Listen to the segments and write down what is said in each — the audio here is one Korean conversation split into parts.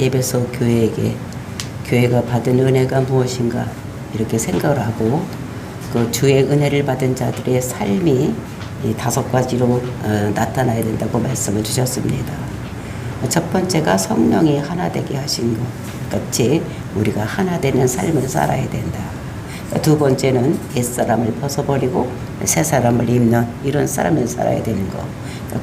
에베소 교회에게 교회가 받은 은혜가 무엇인가 이렇게 생각을 하고 그 주의 은혜를 받은 자들의 삶이 이 5가지로 나타나야 된다고 말씀을 주셨습니다. 첫 번째가 성령이 하나 되게 하신 것 같이 우리가 하나 되는 삶을 살아야 된다. 두 번째는 옛사람을 벗어버리고 새 사람을 입는 이런 삶을 살아야 되는 것.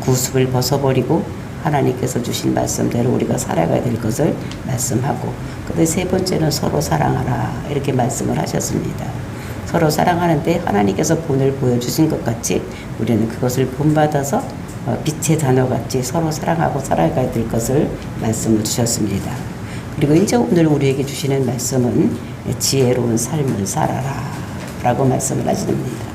구습을 벗어버리고 하나님께서 주신 말씀대로 우리가 살아가야 될 것을 말씀하고, 근데 세 번째는 서로 사랑하라 이렇게 말씀을 하셨습니다. 서로 사랑하는데 하나님께서 본을 보여주신 것 같이 우리는 그것을 본받아서 빛의 자녀같이 서로 사랑하고 살아가야 될 것을 말씀을 주셨습니다. 그리고 이제 오늘 우리에게 주시는 말씀은 지혜로운 삶을 살아라 라고 말씀을 하십니다.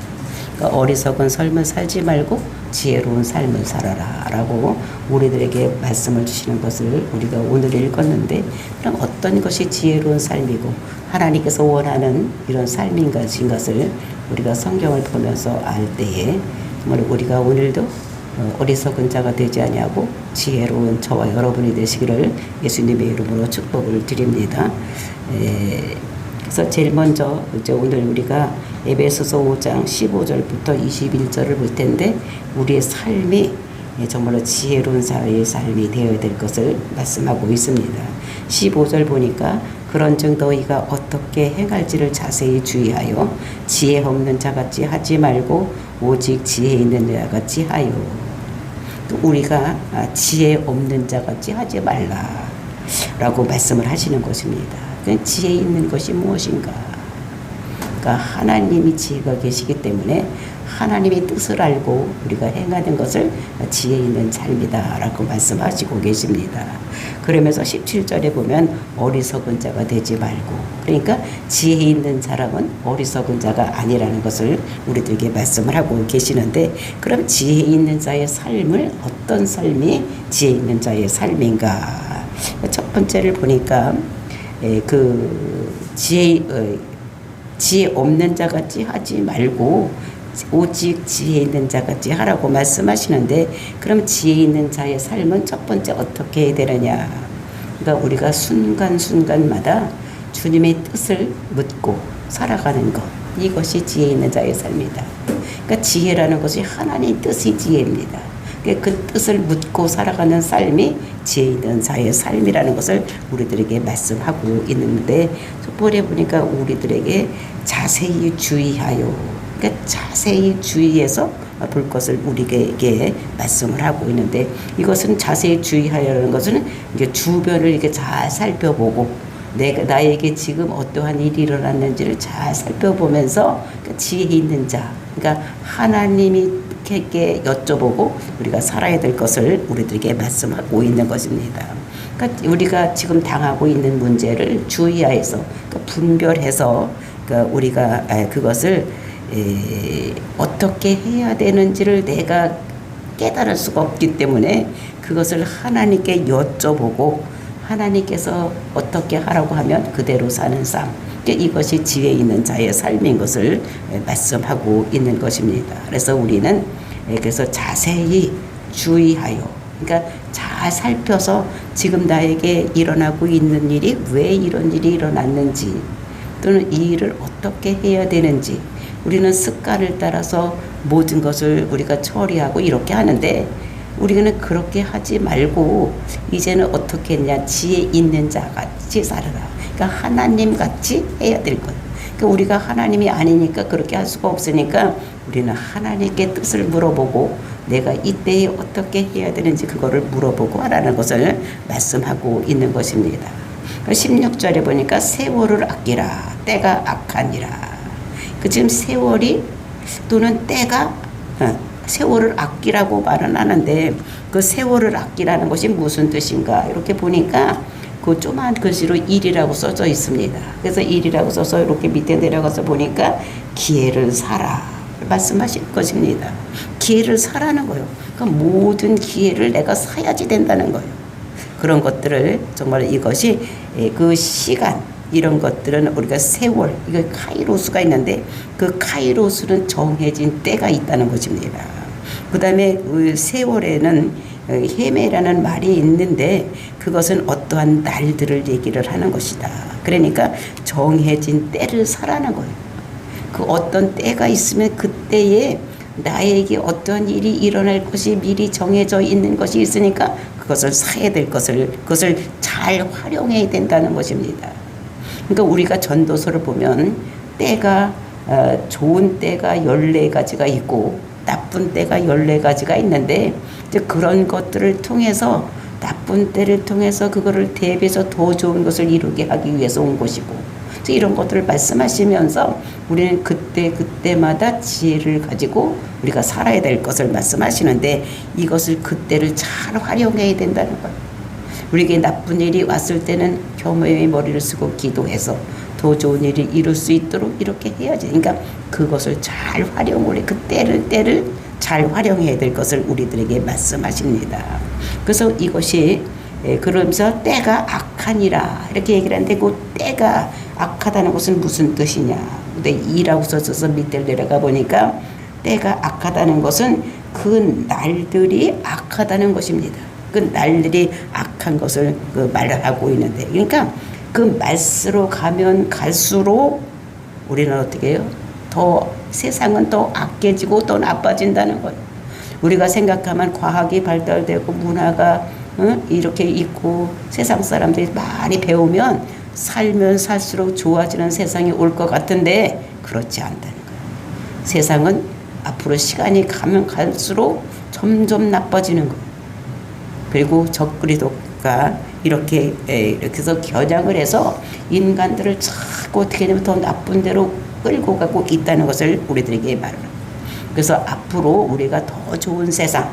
그러니까 어리석은 삶을 살지 말고 지혜로운 삶을 살아라 라고 우리들에게 말씀을 주시는 것을 우리가 오늘 읽었는데, 그럼 어떤 것이 지혜로운 삶이고 하나님께서 원하는 이런 삶인 것을 우리가 성경을 보면서 알 때에 정말 우리가 오늘도 어리석은 자가 되지 아니하고 지혜로운 저와 여러분이 되시기를 예수님의 이름으로 축복을 드립니다. 그래서 제일 먼저 이제 오늘 우리가 에베소서 5장 15절부터 21절을 볼 텐데, 우리의 삶이 정말로 지혜로운 자의 삶이 되어야 될 것을 말씀하고 있습니다. 15절 보니까 그런즉 너희가 어떻게 행할지를 자세히 주의하여 지혜 없는 자같이 하지 말고 오직 지혜 있는 자같이 하여. 또 우리가 지혜 없는 자같이 하지 말라라고 말씀을 하시는 것입니다. 지혜 있는 것이 무엇인가? 그러니까 하나님이 지혜가 계시기 때문에 하나님의 뜻을 알고 우리가 행하는 것을 지혜 있는 삶이다 라고 말씀하시고 계십니다. 그러면서 17절에 보면 어리석은 자가 되지 말고, 그러니까 지혜 있는 사람은 어리석은 자가 아니라는 것을 우리들에게 말씀을 하고 계시는데, 그럼 지혜 있는 자의 삶을 어떤 삶이 지혜 있는 자의 삶인가? 첫 번째를 보니까 그 지혜 없는 자같이 하지 말고 오직 지혜 있는 자같이 하라고 말씀하시는데, 그럼 지혜 있는 자의 삶은 첫 번째 어떻게 해야 되느냐? 그러니까 우리가 순간순간마다 주님의 뜻을 묻고 살아가는 것, 이것이 지혜 있는 자의 삶이다. 그러니까 지혜라는 것이 하나님 뜻이 지혜입니다. 그 뜻을 묻고 살아가는 삶이 지혜 있는 자의 삶이라는 것을 우리들에게 말씀하고 있는데, 속보에 보니까 우리들에게 자세히 주의하여, 그러니까 자세히 주의해서 볼 것을 우리에게 말씀을 하고 있는데, 이것은 자세히 주의하여라는 것은 이제 주변을 이렇게 잘 살펴보고 나에게 지금 어떠한 일이 일어났는지를 잘 살펴보면서 지혜 있는 자, 그러니까 하나님이 에게 여쭤보고 우리가 살아야 될 것을 우리들에게 말씀하고 있는 것입니다. 그러니까 우리가 지금 당하고 있는 문제를 주의하여서, 그러니까 분별해서, 그러니까 우리가 그것을 어떻게 해야 되는지를 내가 깨달을 수가 없기 때문에 그것을 하나님께 여쭤보고 하나님께서 어떻게 하라고 하면 그대로 사는 삶, 이것이 지혜 있는 자의 삶인 것을 말씀하고 있는 것입니다. 그래서 우리는 그래서 자세히 주의하여, 그러니까 잘 살펴서 지금 나에게 일어나고 있는 일이 왜 이런 일이 일어났는지, 또는 이 일을 어떻게 해야 되는지, 우리는 습관을 따라서 모든 것을 우리가 처리하고 이렇게 하는데, 우리는 그렇게 하지 말고 이제는 어떻게 했냐? 지혜 있는 자같이 살아라. 그러니까 하나님 같이 해야 될 거예요. 그러니까 우리가 하나님이 아니니까 그렇게 할 수가 없으니까 우리는 하나님께 뜻을 물어보고 내가 이때에 어떻게 해야 되는지 그거를 물어보고 하라는 것을 말씀하고 있는 것입니다. 16절에 보니까 세월을 아끼라, 때가 악하니라. 지금 세월이 또는 때가 세월을 아끼라고 말은 하는데, 그 세월을 아끼라는 것이 무슨 뜻인가? 이렇게 보니까 그 조그만 글씨로 일이라고 써져 있습니다. 그래서 일이라고 써서 이렇게 밑에 내려가서 보니까 기회를 사라 말씀하실 것입니다. 기회를 사라는 거예요. 그러니까 모든 기회를 내가 사야지 된다는 거예요. 그런 것들을 정말 이것이 그 시간, 이런 것들은 우리가 세월, 이거 카이로스가 있는데 그 카이로스는 정해진 때가 있다는 것입니다. 그 다음에 그 세월에는 헤매라는 말이 있는데 그것은 어떠한 날들을 얘기를 하는 것이다. 그러니까 정해진 때를 살아는 거예요. 그 어떤 때가 있으면 그때에 나에게 어떤 일이 일어날 것이 미리 정해져 있는 것이 있으니까 그것을 사야 될 그것을 잘 활용해야 된다는 것입니다. 그러니까 우리가 전도서를 보면 때가 좋은 때가 14가지가 있고 나쁜 때가 14가지가 있는데 이제 그런 것들을 통해서 나쁜 때를 통해서 그거를 대비해서 더 좋은 것을 이루게 하기 위해서 온 것이고 이런 것들을 말씀하시면서 우리는 그때마다 지혜를 가지고 우리가 살아야 될 것을 말씀하시는데 이것을 그때를 잘 활용해야 된다는 거예요. 우리에게 나쁜 일이 왔을 때는 겸허히 머리를 쓰고 기도해서 더 좋은 일을 이룰 수 있도록 이렇게 해야지. 그러니까 그것을 잘 활용을 해. 그 때를 잘 활용해야 될 것을 우리들에게 말씀하십니다. 그래서 이것이 그러면서 때가 악하니라 이렇게 얘기를 하는데 그 때가 악하다는 것은 무슨 뜻이냐. 근데 이라고 써서 밑에 내려가 보니까 때가 악하다는 것은 그 날들이 악하다는 것입니다. 그 날들이 악한 것을 말을 하고 있는데 그러니까 그 말씀으로 가면 갈수록 우리는 어떻게 해요? 더 세상은 더 악해지고 더 나빠진다는 거예요. 우리가 생각하면 과학이 발달되고 문화가 이렇게 있고 세상 사람들이 많이 배우면 살면 살수록 좋아지는 세상이 올 것 같은데 그렇지 않다는 거예요. 세상은 앞으로 시간이 가면 갈수록 점점 나빠지는 거예요. 그리고 적그리스도가 이렇게 해서 겨냥을 해서 인간들을 자꾸 어떻게 되면 더 나쁜 데로 끌고 가고 있다는 것을 우리들에게 말합니다. 그래서 앞으로 우리가 더 좋은 세상,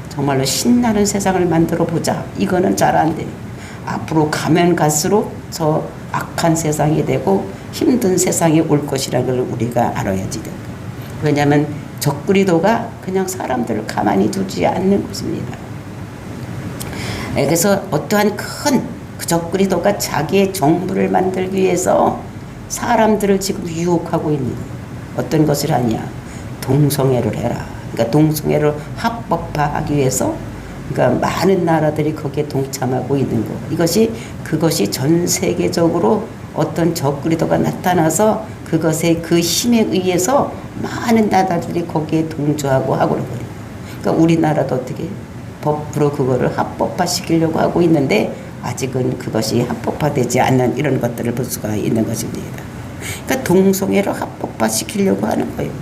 정말로 신나는 세상을 만들어 보자. 이거는 잘 안 돼요. 앞으로 가면 갈수록 더 악한 세상이 되고 힘든 세상이 올 것이라는 걸 우리가 알아야지 돼요. 왜냐하면 적그리스도가 그냥 사람들을 가만히 두지 않는 것입니다. 그래서 어떠한 큰 적그리스도가 자기의 정부를 만들기 위해서 사람들을 지금 유혹하고 있는 거예요. 어떤 것을 하냐? 동성애를 해라. 그러니까 동성애를 합법화하기 위해서 그러니까 많은 나라들이 거기에 동참하고 있는 거. 그것이 전 세계적으로 어떤 적그리스도가 나타나서 그것의 그 힘에 의해서 많은 나라들이 거기에 동조하고 하고 그런 거예요. 그러니까 우리나라도 어떻게 법으로 그거를 합법화시키려고 하고 있는데 아직은 그것이 합법화되지 않는 이런 것들을 볼 수가 있는 것입니다. 그러니까 동성애를 합법화시키려고 하는 거예요.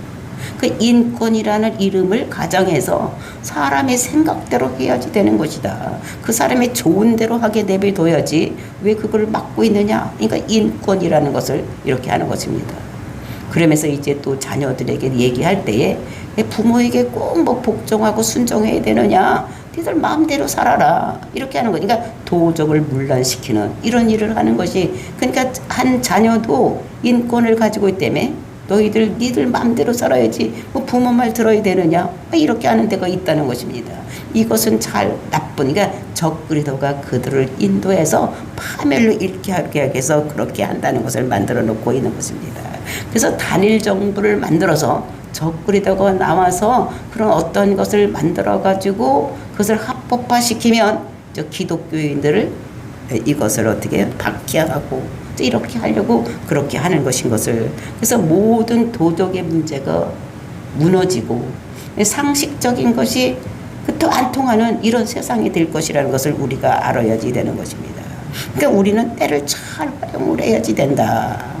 그 인권이라는 이름을 가정해서 사람의 생각대로 해야지 되는 것이다. 그 사람의 좋은 대로 하게 내버려둬야지 왜 그걸 막고 있느냐. 그러니까 인권이라는 것을 이렇게 하는 것입니다. 그러면서 이제 또 자녀들에게 얘기할 때에 부모에게 꼭 뭐 복종하고 순종해야 되느냐. 니들 마음대로 살아라. 이렇게 하는 거니까 도덕을 문란시키는 이런 일을 하는 것이 그러니까 한 자녀도 인권을 가지고 있다며 니들 마음대로 살아야지 뭐 부모 말 들어야 되느냐 이렇게 하는 데가 있다는 것입니다. 이것은 잘 나쁜 그러니까 적그리스도가 그들을 인도해서 파멸로 잃게 하게 해서 그렇게 한다는 것을 만들어 놓고 있는 것입니다. 그래서 단일 정부를 만들어서 적그리스도가 나와서 그런 어떤 것을 만들어 가지고 그것을 합법화시키면 저 기독교인들을 이것을 어떻게 해요? 박해하고 이렇게 하려고 그렇게 하는 것인 것을 그래서 모든 도덕의 문제가 무너지고 상식적인 것이 또 안 통하는 이런 세상이 될 것이라는 것을 우리가 알아야지 되는 것입니다. 그러니까 우리는 때를 잘 활용을 해야지 된다.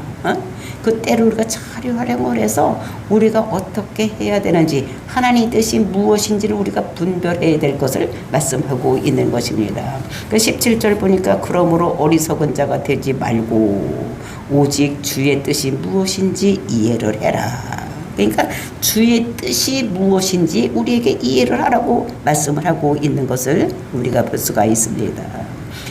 그 때를 우리가 잘 활용을 해서 우리가 어떻게 해야 되는지 하나님 뜻이 무엇인지를 우리가 분별해야 될 것을 말씀하고 있는 것입니다. 그 17절 보니까 그러므로 어리석은 자가 되지 말고 오직 주의 뜻이 무엇인지 이해를 해라. 그러니까 주의 뜻이 무엇인지 우리에게 이해를 하라고 말씀을 하고 있는 것을 우리가 볼 수가 있습니다.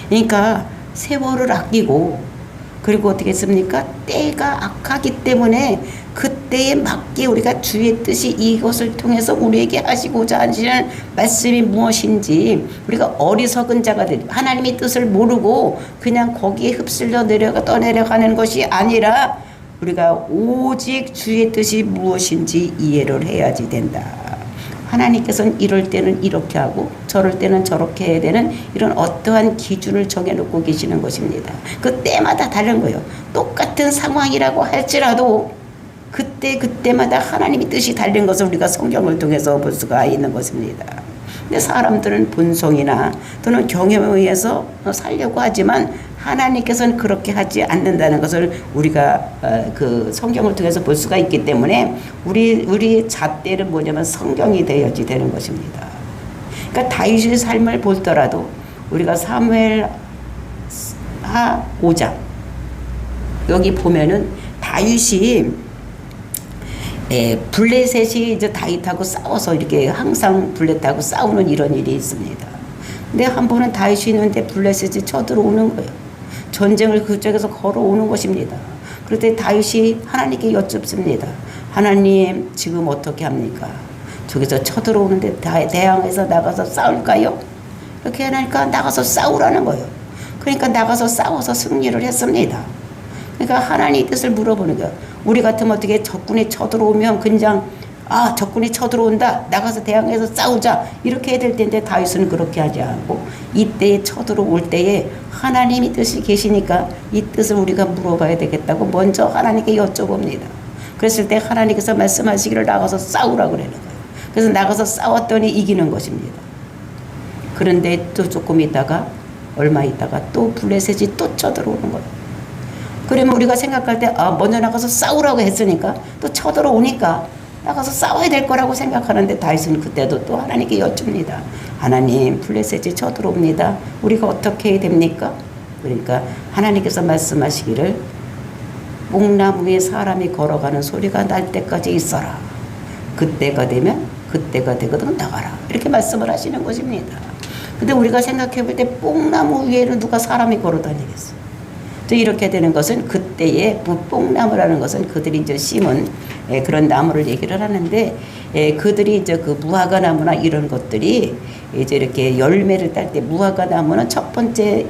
그러니까 세월을 아끼고 그리고 어떻게 했습니까? 때가 악하기 때문에 그때에 맞게 우리가 주의 뜻이 이것을 통해서 우리에게 하시고자 하시는 말씀이 무엇인지 우리가 어리석은 자가 되리 하나님의 뜻을 모르고 그냥 거기에 흡슬려 떠내려가는 것이 아니라 우리가 오직 주의 뜻이 무엇인지 이해를 해야지 된다. 하나님께서는 이럴 때는 이렇게 하고 저럴 때는 저렇게 해야 되는 이런 어떠한 기준을 정해놓고 계시는 것입니다. 그 때마다 다른 거예요. 똑같은 상황이라고 할지라도 그때마다 하나님의 뜻이 다른 것을 우리가 성경을 통해서 볼 수가 있는 것입니다. 근데 사람들은 본성이나 또는 경험에 의해서 살려고 하지만 하나님께서는 그렇게 하지 않는다는 것을 우리가 그 성경을 통해서 볼 수가 있기 때문에 우리 잣대는 뭐냐면 성경이 되어야지 되는 것입니다. 그러니까 다윗의 삶을 보더라도 우리가 사무엘하 5장 여기 보면은 다윗이 블레셋이 이제 다윗하고 싸워서 이렇게 항상 블레셋하고 싸우는 이런 일이 있습니다. 근데 한 번은 다윗이 있는데 블레셋이 쳐들어오는 거예요. 전쟁을 그쪽에서 걸어오는 것입니다. 그럴 때 다윗이 하나님께 여쭙습니다. 하나님 지금 어떻게 합니까? 저기서 쳐들어오는데 대항해서 나가서 싸울까요? 이렇게 하니까 나가서 싸우라는 거예요. 그러니까 나가서 싸워서 승리를 했습니다. 그러니까 하나님의 뜻을 물어보는 거예요. 우리 같으면 어떻게 적군이 쳐들어오면 그냥 적군이 쳐들어온다 나가서 대항해서 싸우자 이렇게 해야 될 텐데 다윗은 그렇게 하지 않고 이때에 쳐들어올 때에 하나님의 뜻이 계시니까 이 뜻을 우리가 물어봐야 되겠다고 먼저 하나님께 여쭤봅니다. 그랬을 때 하나님께서 말씀하시기를 나가서 싸우라고 그러는 거예요. 그래서 나가서 싸웠더니 이기는 것입니다. 그런데 또 조금 있다가 얼마 있다가 또 블레셋이 또 쳐들어오는 거예요. 그러면 우리가 생각할 때 먼저 나가서 싸우라고 했으니까 또 쳐들어오니까 나가서 싸워야 될 거라고 생각하는데 다윗은 그때도 또 하나님께 여쭙니다. 하나님 블레셋이 쳐들어옵니다. 우리가 어떻게 해야 됩니까? 그러니까 하나님께서 말씀하시기를 뽕나무 위에 사람이 걸어가는 소리가 날 때까지 있어라. 그때가 되면 그때가 되거든 나가라. 이렇게 말씀을 하시는 것입니다. 근데 우리가 생각해 볼 때 뽕나무 위에는 누가 사람이 걸어 다니겠어? 또 이렇게 되는 것은 그때의 뽕나무라는 것은 그들이 이제 심은 그런 나무를 얘기를 하는데 그들이 이제 그 무화과 나무나 이런 것들이 이제 이렇게 열매를 딸 때 무화과 나무는 첫 번째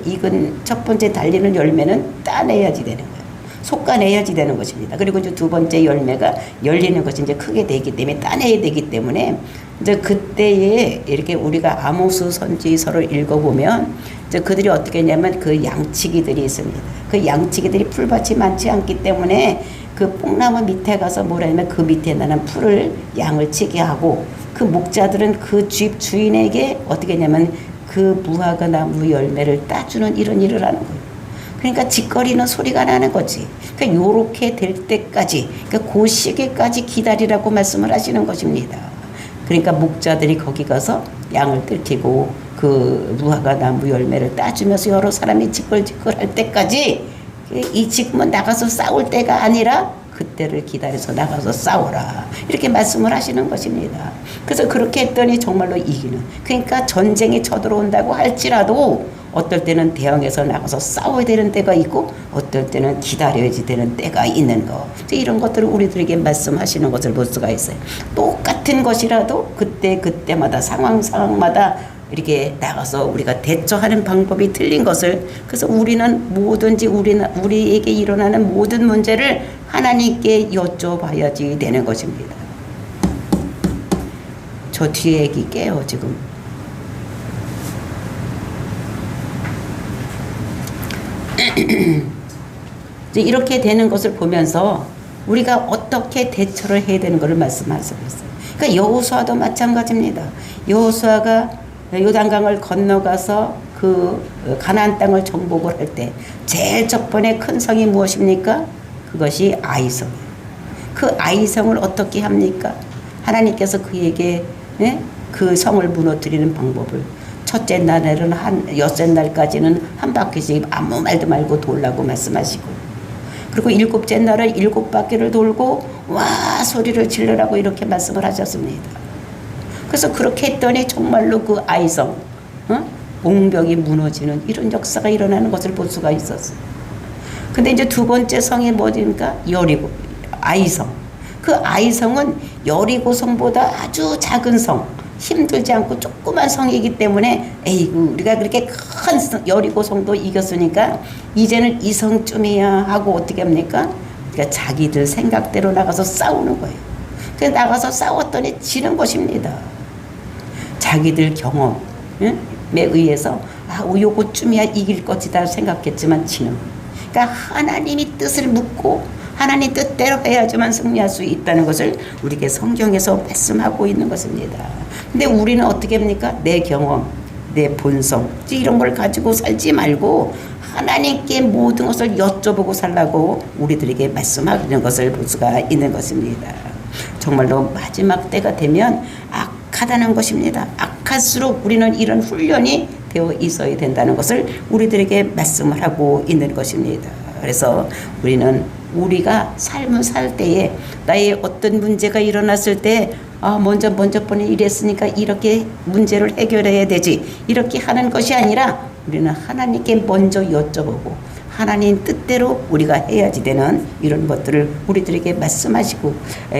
달리는 열매는 따내야지 되는 거예요. 솎아내야지 되는 것입니다. 그리고 이제 두 번째 열매가 열리는 것이 이제 크게 되기 때문에 따내야 되기 때문에 이제 그때에 이렇게 우리가 아모스 선지서를 읽어보면 이제 그들이 어떻게 했냐면 그 양치기들이 있습니다. 그 양치기들이 풀밭이 많지 않기 때문에 그 뽕나무 밑에 가서 뭐라 하면 그 밑에 나는 풀을 양을 치게 하고 그 목자들은 그 집 주인에게 어떻게 했냐면 그 무화과 나무 열매를 따주는 이런 일을 하는 거예요. 그러니까 짓거리는 소리가 나는 거지. 그러니까 요렇게 될 때까지, 그러니까 그 시기까지 기다리라고 말씀을 하시는 것입니다. 그러니까 목자들이 거기 가서 양을 뜯기고 그 무화과 나무 열매를 따주면서 여러 사람이 지끌지끌 할 때까지 이 지금은 나가서 싸울 때가 아니라 그때를 기다려서 나가서 싸워라. 이렇게 말씀을 하시는 것입니다. 그래서 그렇게 했더니 정말로 이기는. 그러니까 전쟁이 쳐들어온다고 할지라도 어떨 때는 대항해서 나가서 싸워야 되는 때가 있고 어떨 때는 기다려야지 되는 때가 있는 거. 이런 것들을 우리들에게 말씀하시는 것을 볼 수가 있어요. 똑같은 것이라도 그때마다 상황마다 이렇게 나가서 우리가 대처하는 방법이 틀린 것을 그래서 우리는 뭐든지 우리에게 일어나는 모든 문제를 하나님께 여쭤봐야지 되는 것입니다. 저 뒤에 애기 깨요 지금. 이제 이렇게 되는 것을 보면서 우리가 어떻게 대처를 해야 되는 것을 말씀하시고 있어요. 그러니까 여호수아도 마찬가지입니다. 여호수아가 요단강을 건너가서 그 가나안 땅을 정복을 할 때 제일 첫 번에 큰 성이 무엇입니까? 그것이 아이성이에요. 그 아이성을 어떻게 합니까? 하나님께서 그에게 그 성을 무너뜨리는 방법을 첫째 날에는 엿새 날까지는 한 바퀴씩 아무 말도 말고 돌라고 말씀하시고 그리고 일곱째 날은 7바퀴를 돌고 와 소리를 질러라고 이렇게 말씀을 하셨습니다. 그래서 그렇게 했더니 정말로 그 아이성 옹벽이 무너지는 이런 역사가 일어나는 것을 볼 수가 있었어요. 근데 이제 두 번째 성이 뭐입니까? 여리고 아이성. 그 아이성은 여리고성보다 아주 작은 성, 힘들지 않고 조그만 성이기 때문에 에이구 우리가 그렇게 큰 여리고성도 이겼으니까 이제는 이 성쯤이야 하고 어떻게 합니까? 그러니까 자기들 생각대로 나가서 싸우는 거예요. 그래서 나가서 싸웠더니 지는 것입니다. 자기들 경험에 의해서 요거쯤이야 이길 것이다 생각했지만 지는, 그러니까 하나님이 뜻을 묻고 하나님 뜻대로 해야지만 승리할 수 있다는 것을 우리에게 성경에서 말씀하고 있는 것입니다. 근데 우리는 어떻게 합니까? 내 경험, 내 본성 이런 걸 가지고 살지 말고 하나님께 모든 것을 여쭤보고 살라고 우리들에게 말씀하는 것을 볼 수가 있는 것입니다. 정말로 마지막 때가 되면 악하다는 것입니다. 악할수록 우리는 이런 훈련이 되어 있어야 된다는 것을 우리들에게 말씀을 하고 있는 것입니다. 그래서 우리는 우리가 삶을 살 때에 나의 어떤 문제가 일어났을 때 먼저 번에 이랬으니까 이렇게 문제를 해결해야 되지 이렇게 하는 것이 아니라 우리는 하나님께 먼저 여쭤보고 하나님 뜻대로 우리가 해야지 되는 이런 것들을 우리들에게 말씀하시고,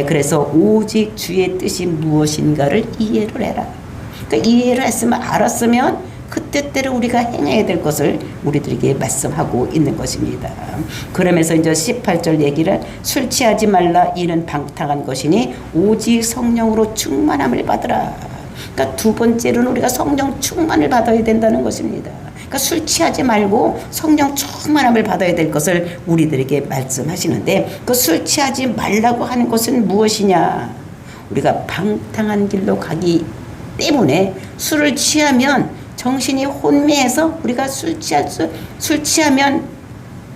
그래서 오직 주의 뜻이 무엇인가를 이해를 해라. 그러니까 이해를 했으면 알았으면 그 뜻대로 우리가 행해야 될 것을 우리들에게 말씀하고 있는 것입니다. 그러면서 이제 18절 얘기를 술 취하지 말라 이는 방탕한 것이니 오직 성령으로 충만함을 받으라. 그러니까 두 번째로는 우리가 성령 충만을 받아야 된다는 것입니다. 그러니까 술 취하지 말고 성령 충만함을 받아야 될 것을 우리들에게 말씀하시는데 그 술 취하지 말라고 하는 것은 무엇이냐? 우리가 방탕한 길로 가기 때문에 술을 취하면 정신이 혼미해서 우리가 술 취하면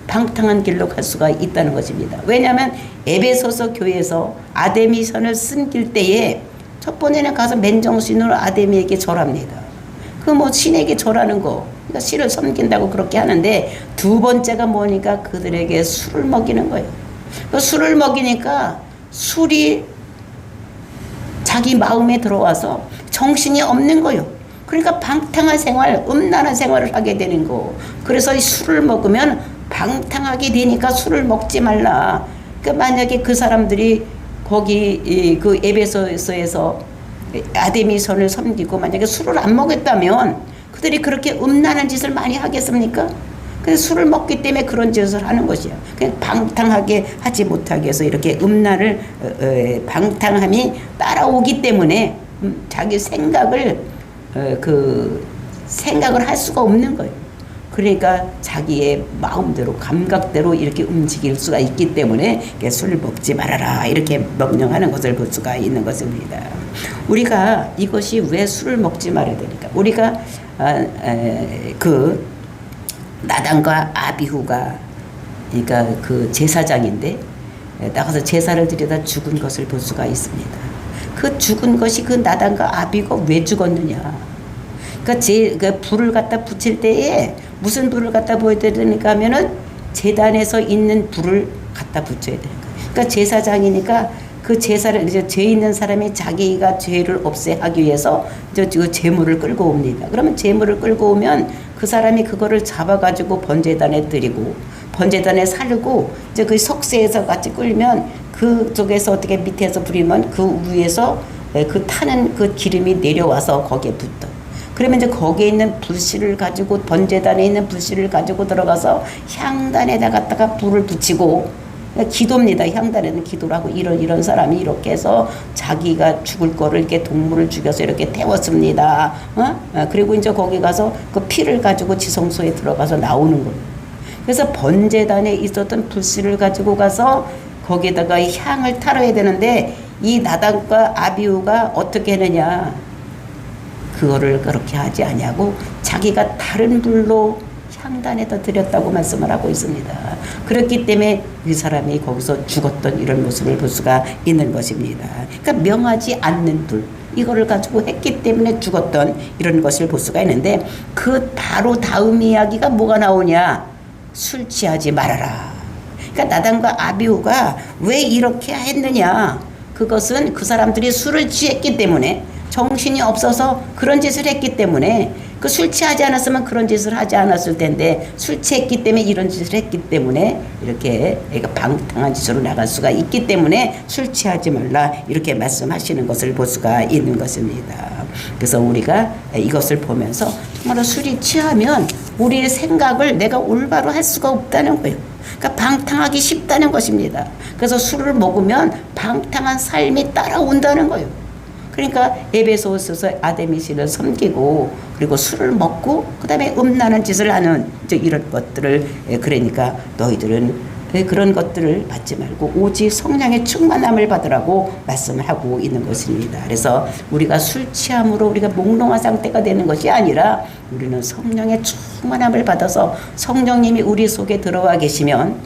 방탕한 길로 갈 수가 있다는 것입니다. 왜냐하면 에베소서 교회에서 아데미선을 섬길 때에 첫 번째는 가서 맨정신으로 아데미에게 절합니다. 그 신에게 절하는 거, 그러니까 신을 섬긴다고 그렇게 하는데 두 번째가 뭐니까 그들에게 술을 먹이는 거예요. 그 술을 먹이니까 술이 자기 마음에 들어와서 정신이 없는 거예요. 그러니까 방탕한 생활, 음란한 생활을 하게 되는 거. 그래서 이 술을 먹으면 방탕하게 되니까 술을 먹지 말라. 그러니까 만약에 그 사람들이 거기 그 에베소에서 아데미선을 섬기고 만약에 술을 안 먹었다면 그들이 그렇게 음란한 짓을 많이 하겠습니까? 그래서 술을 먹기 때문에 그런 짓을 하는 것이야. 그냥 방탕하게 하지 못하게 해서 이렇게 음란을 방탕함이 따라오기 때문에 자기 생각을 생각을 할 수가 없는 거예요. 그러니까 자기의 마음대로 감각대로 이렇게 움직일 수가 있기 때문에 술 먹지 말아라 이렇게 명령하는 것을 볼 수가 있는 것입니다. 우리가 이것이 왜 술을 먹지 말아야 되니까 우리가 그 나단과 아비후가 그러니까 그 제사장인데 나가서 제사를 드리다 죽은 것을 볼 수가 있습니다. 그 죽은 것이 그 나단과 아비가 왜 죽었느냐? 그러니까 불을 갖다 붙일 때에 무슨 불을 갖다 보여야 되니까 하면은 제단에서 있는 불을 갖다 붙여야 되는 거예요. 그러니까 제사장이니까 그 제사를 이제 죄 있는 사람이 자기가 죄를 없애하기 위해서 이제 그 제물을 끌고 옵니다. 그러면 제물을 끌고 오면 그 사람이 그거를 잡아가지고 번제단에 드리고 번제단에 살고 이제 그 석쇠에서 같이 끌면 그쪽에서 어떻게 밑에서 불이면 그 위에서 그 타는 그 기름이 내려와서 거기에 붙어. 그러면 이제 거기에 있는 불씨를 가지고 번제단에 있는 불씨를 가지고 들어가서 향단에다 갖다가 불을 붙이고 기도입니다. 향단에는 기도를 하고 이런 사람이 이렇게 해서 자기가 죽을 거를 이렇게 동물을 죽여서 이렇게 태웠습니다. 그리고 이제 거기 가서 그 피를 가지고 지성소에 들어가서 나오는 거예요. 그래서 번제단에 있었던 불씨를 가지고 가서 거기에다가 향을 타러야 되는데 이 나단과 아비후가 어떻게 했느냐? 그거를 그렇게 하지 아니하고 자기가 다른 불로 향단에다 드렸다고 말씀을 하고 있습니다. 그렇기 때문에 이 사람이 거기서 죽었던 이런 모습을 볼 수가 있는 것입니다. 그러니까 명하지 않는 불 이거를 가지고 했기 때문에 죽었던 이런 것을 볼 수가 있는데 그 바로 다음 이야기가 뭐가 나오냐? 술 취하지 말아라. 그러니까 나단과 아비후가 왜 이렇게 했느냐? 그것은 그 사람들이 술을 취했기 때문에 정신이 없어서 그런 짓을 했기 때문에 그 술 취하지 않았으면 그런 짓을 하지 않았을 텐데 술 취했기 때문에 이런 짓을 했기 때문에 이렇게 방탕한 짓으로 나갈 수가 있기 때문에 술 취하지 말라 이렇게 말씀하시는 것을 볼 수가 있는 것입니다. 그래서 우리가 이것을 보면서 정말로 술이 취하면 우리의 생각을 내가 올바로 할 수가 없다는 거예요. 그러니까 방탕하기 쉽다는 것입니다. 그래서 술을 먹으면 방탕한 삶이 따라온다는 거예요. 그러니까 에베소서에서 아데미시를 섬기고 그리고 술을 먹고 그다음에 음란한 짓을 하는 이런 것들을 그러니까 너희들은 그런 것들을 받지 말고 오직 성령의 충만함을 받으라고 말씀을 하고 있는 것입니다. 그래서 우리가 술 취함으로 우리가 몽롱한 상태가 되는 것이 아니라 우리는 성령의 충만함을 받아서 성령님이 우리 속에 들어와 계시면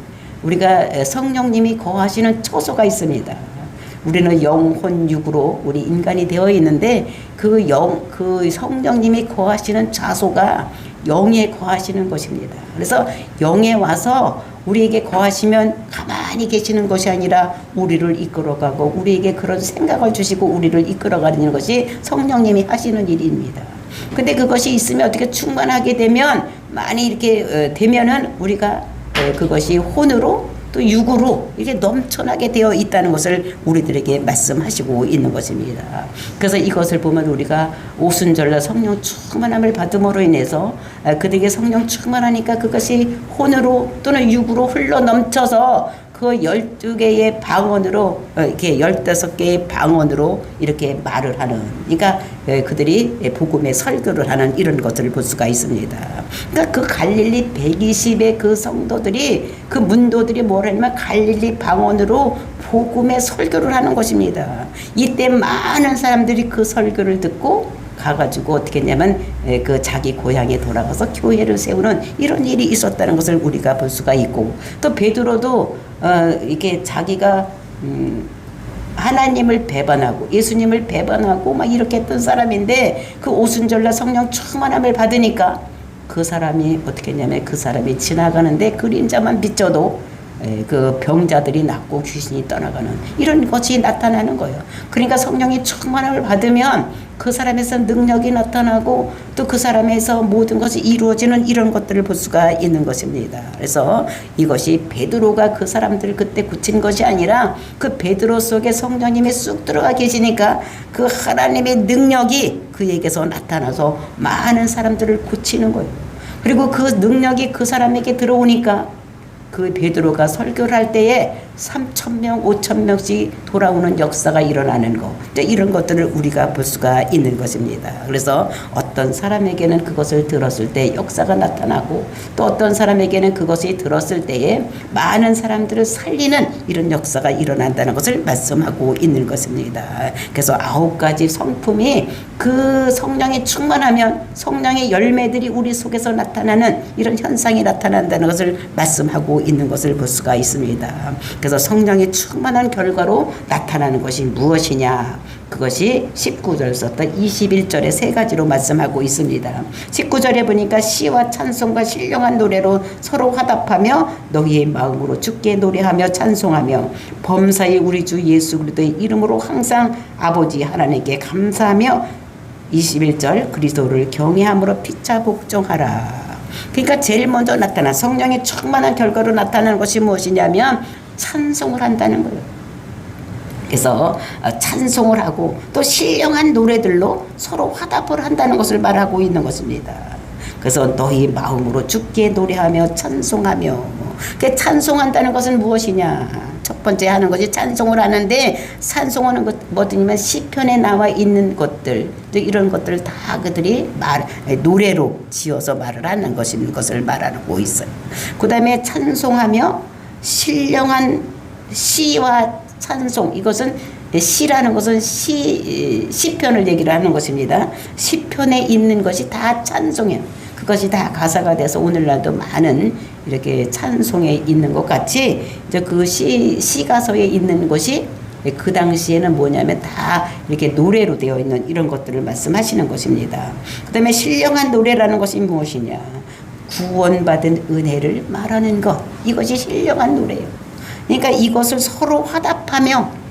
우리가 성령님이 거하시는 처소가 있습니다. 우리는 영혼 육으로 우리 인간이 되어 있는데 그 성령님이 거하시는 좌소가 영에 거하시는 것입니다. 그래서 영에 와서 우리에게 거하시면 가만히 계시는 것이 아니라 우리를 이끌어가고 우리에게 그런 생각을 주시고 우리를 이끌어가는 것이 성령님이 하시는 일입니다. 근데 그것이 있으면 어떻게 충만하게 되면 많이 이렇게 되면은 우리가 그것이 혼으로 또 육으로 이렇게 넘쳐나게 되어 있다는 것을 우리들에게 말씀하시고 있는 것입니다. 그래서 이것을 보면 우리가 오순절날 성령 충만함을 받음으로 인해서 그들에게 성령 충만하니까 그것이 혼으로 또는 육으로 흘러 넘쳐서 그 12개의 방언으로 이렇게 15개의 방언으로 이렇게 말을 하는 그러니까 그들이 복음의 설교를 하는 이런 것들을 볼 수가 있습니다. 그러니까 그 갈릴리 120의 그 성도들이 그 문도들이 뭐라냐면 갈릴리 방언으로 복음의 설교를 하는 것입니다. 이때 많은 사람들이 그 설교를 듣고 가가지고 어떻게 했냐면 그 자기 고향에 돌아가서 교회를 세우는 이런 일이 있었다는 것을 우리가 볼 수가 있고 또 베드로도 이렇게 자기가 하나님을 배반하고 예수님을 배반하고 막 이렇게 했던 사람인데 그 오순절날 성령 충만함을 받으니까 그 사람이 어떻게 했냐면 그 사람이 지나가는데 그림자만 비춰도 그 병자들이 낫고 귀신이 떠나가는 이런 것이 나타나는 거예요. 그러니까 성령이 충만함을 받으면 그 사람에서 능력이 나타나고 또 그 사람에서 모든 것이 이루어지는 이런 것들을 볼 수가 있는 것입니다. 그래서 이것이 베드로가 그 사람들을 그때 고친 것이 아니라 그 베드로 속에 성령님이 쑥 들어가 계시니까 그 하나님의 능력이 그에게서 나타나서 많은 사람들을 고치는 거예요. 그리고 그 능력이 그 사람에게 들어오니까 그 베드로가 설교를 할 때에 3,000명, 5,000명씩 돌아오는 역사가 일어나는 것, 이런 것들을 우리가 볼 수가 있는 것입니다. 그래서 어떤 사람에게는 그것을 들었을 때 역사가 나타나고 또 어떤 사람에게는 그것이 들었을 때에 많은 사람들을 살리는 이런 역사가 일어난다는 것을 말씀하고 있는 것입니다. 그래서 9가지 성품이 그 성령이 충만하면 성령의 열매들이 우리 속에서 나타나는 이런 현상이 나타난다는 것을 말씀하고 있는 것을 볼 수가 있습니다. 그래서 성령이 충만한 결과로 나타나는 것이 무엇이냐? 그것이 19절 썼던 21절에 세 가지로 말씀하고 있습니다. 19절에 보니까 시와 찬송과 신령한 노래로 서로 화답하며 너희의 마음으로 주께 노래하며 찬송하며 범사의 우리 주 예수 그리스도의 이름으로 항상 아버지 하나님께 감사하며 21절 그리스도를 경외함으로 피차 복종하라. 그러니까 제일 먼저 나타난 성령의 충만한 결과로 나타나는 것이 무엇이냐면 찬송을 한다는 거예요. 그래서 찬송을 하고 또 신령한 노래들로 서로 화답을 한다는 것을 말하고 있는 것입니다. 그래서 너희 마음으로 주께 노래하며 찬송하며 찬송한다는 것은 무엇이냐? 첫 번째 하는 것이 찬송을 하는데 찬송하는 것 뭐냐면 시편에 나와 있는 것들 이런 것들을 다 그들이 노래로 지어서 말을 하는 것을 말하고 있어요. 그 다음에 찬송하며 신령한 시와 찬송 이것은 시라는 것은 시편을 얘기를 하는 것입니다. 시편에 있는 것이 다 찬송이에요. 그것이 다 가사가 돼서 오늘날도 많은 이렇게 찬송에 있는 것 같이 이제 그 시가서에 있는 것이 그 당시에는 뭐냐면 다 이렇게 노래로 되어 있는 이런 것들을 말씀하시는 것입니다. 그 다음에 신령한 노래라는 것이 무엇이냐? 구원받은 은혜를 말하는 것. 이것이 신령한 노래예요. 그러니까 이것을 서로 화답하며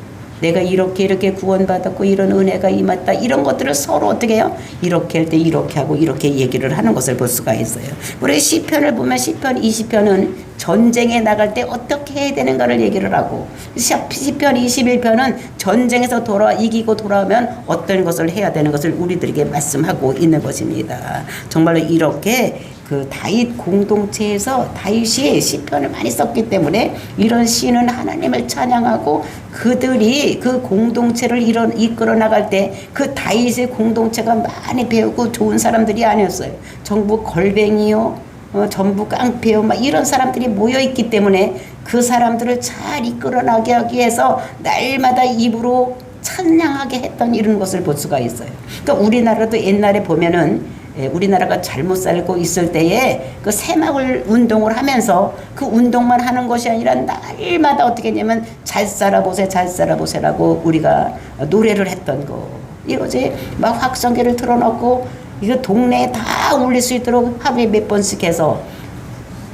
내가 이렇게 구원받았고 이런 은혜가 임했다 이런 것들을 서로 어떻게 해요? 이렇게 할 때 이렇게 하고 이렇게 얘기를 하는 것을 볼 수가 있어요. 우리 시편을 보면 시편 20편은 전쟁에 나갈 때 어떻게 해야 되는가를 얘기를 하고 시편 21편은 전쟁에서 이기고 돌아오면 어떤 것을 해야 되는 것을 우리들에게 말씀하고 있는 것입니다. 정말로 이렇게 그 다윗 공동체에서 다윗이 시편을 많이 썼기 때문에 이런 시는 하나님을 찬양하고 그들이 그 공동체를 이끌어 나갈 때 그 다윗의 공동체가 많이 배우고 좋은 사람들이 아니었어요. 전부 걸뱅이요, 전부 깡패요, 막 이런 사람들이 모여 있기 때문에 그 사람들을 잘 이끌어 나게 하기 위해서 날마다 입으로 찬양하게 했던 이런 것을 볼 수가 있어요. 그러니까 우리나라도 옛날에 보면은 우리나라가 잘못 살고 있을 때에 그 새마을 운동을 하면서 그 운동만 하는 것이 아니라 날마다 어떻게 했냐면 잘 살아보세 잘 살아보세라고 우리가 노래를 했던 거 이거지. 막 확성기를 틀어놓고 이거 동네에 다 울릴 수 있도록 하루에 몇 번씩 해서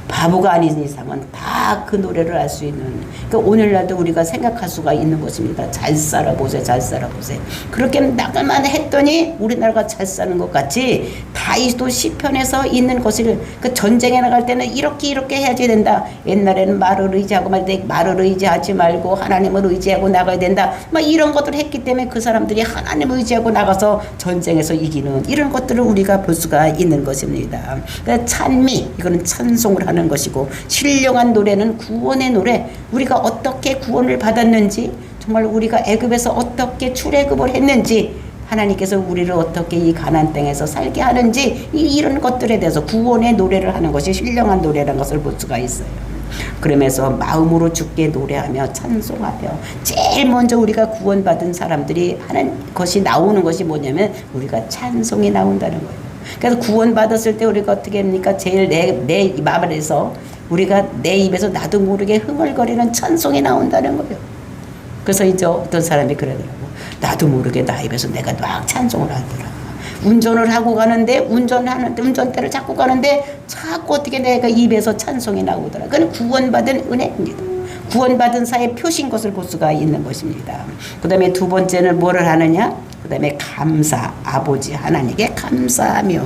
바보가 아닌 이상은 다 그 노래를 할 수 있는, 그러니까 오늘날도 우리가 생각할 수가 있는 것입니다. 잘 살아보세 잘 살아보세. 그렇게 나가만 했더니 우리나라가 잘 사는 것 같이 다윗도 시편에서 있는 것을 그 전쟁에 나갈 때는 이렇게 해야지 된다. 옛날에는 말을 의지하고 말 때 말을 의지하지 말고 하나님을 의지하고 나가야 된다. 막 이런 것들을 했기 때문에 그 사람들이 하나님을 의지하고 나가서 전쟁에서 이기는 이런 것들을 우리가 볼 수가 있는 것입니다. 그러니까 찬미, 이거는 찬송을 하는 것이고, 신령한 노래는 구원의 노래, 우리가 어떻게 구원을 받았는지, 정말 우리가 애굽에서 어떻게 출애굽을 했는지, 하나님께서 우리를 어떻게 이 가나안 땅에서 살게 하는지, 이런 것들에 대해서 구원의 노래를 하는 것이 신령한 노래라는 것을 볼 수가 있어요. 그러면서 마음으로 주께 노래하며 찬송하며, 제일 먼저 우리가 구원받은 사람들이 하는 것이 나오는 것이 뭐냐면 우리가 찬송이 나온다는 거예요. 그래서 구원받았을 때 우리가 어떻게 합니까? 제일 내 마음에서 우리가 내 입에서 나도 모르게 흥얼거리는 찬송이 나온다는 거예요. 그래서 이제 어떤 사람이 그러더라고. 나도 모르게 나 입에서 내가 막 찬송을 하더라. 운전을 하고 가는데 운전대를 잡고 가는데 자꾸 어떻게 내가 입에서 찬송이 나오더라. 그건 구원받은 은혜입니다. 구원받은 사의 표시인 것을 볼 수가 있는 것입니다. 그 다음에 두 번째는 뭐를 하느냐? 그 다음에 감사, 아버지 하나님께 감사하며,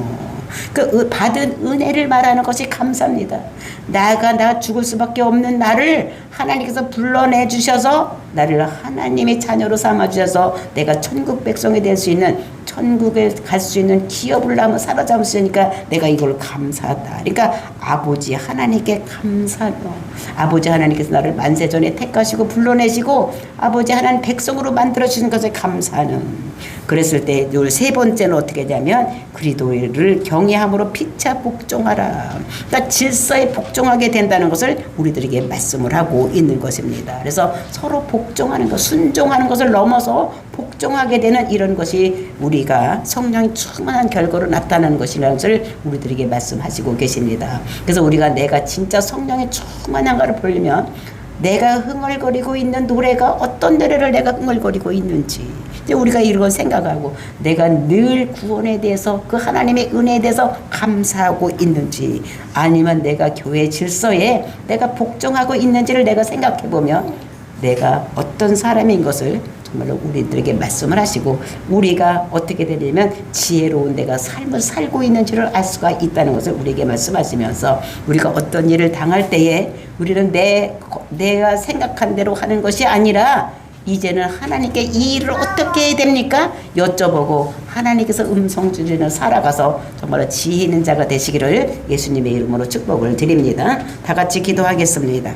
그 받은 은혜를 말하는 것이 감사입니다. 나 죽을 수밖에 없는 나를 하나님께서 불러내 주셔서 나를 하나님의 자녀로 삼아 주셔서 내가 천국 백성이 될 수 있는, 천국에 갈 수 있는 기업을 하면 사로잡을 수 있으니까 내가 이걸 감사하다. 그러니까 아버지 하나님께 감사하며, 아버지 하나님께서 나를 만세전에 택하시고 불러내시고 아버지 하나님 백성으로 만들어 주신 것에 감사하는. 그랬을 때 세 번째는 어떻게 하냐면 그리스도를 경외함으로 피차 복종하라. 그러니까 질서에 복종하게 된다는 것을 우리들에게 말씀을 하고 있는 것입니다. 그래서 서로 복종하는 것, 순종하는 것을 넘어서 복종하게 되는 이런 것이 우리가 성령이 충만한 결과로 나타나는 것이라는 것을 우리들에게 말씀하시고 계십니다. 그래서 우리가 내가 진짜 성령이 충만한 것을 보려면 내가 흥얼거리고 있는 노래가 어떤 노래를 내가 흥얼거리고 있는지, 이제 우리가 이런 걸 생각하고 내가 늘 구원에 대해서 그 하나님의 은혜에 대해서 감사하고 있는지, 아니면 내가 교회 질서에 내가 복종하고 있는지를 내가 생각해 보면 내가 어떤 사람인 것을 정말로 우리들에게 말씀을 하시고, 우리가 어떻게 되냐면 지혜로운 내가 삶을 살고 있는지를 알 수가 있다는 것을 우리에게 말씀하시면서, 우리가 어떤 일을 당할 때에 우리는 내가 생각한 대로 하는 것이 아니라 이제는 하나님께 이 일을 어떻게 해야 됩니까? 여쭤보고 하나님께서 음성 주시는 살아가서 정말로 지혜 있는 자가 되시기를 예수님의 이름으로 축복을 드립니다. 다 같이 기도하겠습니다.